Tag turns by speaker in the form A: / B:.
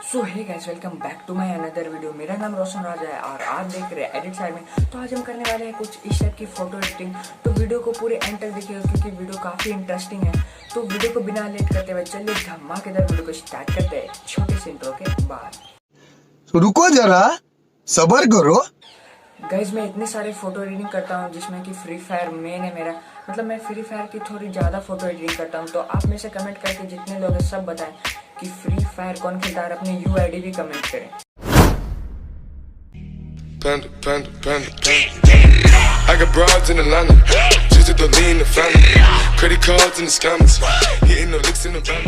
A: So hey guys, welcome back to my another video. मेरा नाम रोशन राजा है और आप देख रहे हैं एडिट में। तो आज हम करने वाले हैं कुछ इस टाइप की फोटो एडिटिंग। तो वीडियो को पूरे एंड तक देखिएगा क्योंकि वीडियो काफी इंटरेस्टिंग है। तो वीडियो को बिना लेट करते हुए चलिए धमाकेदार वीडियो को स्टार्ट करते हैं छोटे से इंट्रो के बाद।
B: तो रुको जरा, सब्र करो।
A: गाइज मैं इतने सारे फोटो एडिटिंग करता हूँ जिसमें कि फ्री फायर मेन है मेरा। मतलब मैं फ्री फायर की थोड़ी ज़्यादा फोटो एडिटिंग करता हूँ। तो आप में से कमेंट करके जितने लोग हैं सब बताएं कि फ्री फायर कौन खेलता है और अपनी यूआईडी भी कमेंट करें।
C: I got broads in Atlanta, just to lean the family, credit cards in the scammers, hitting the licks in the van.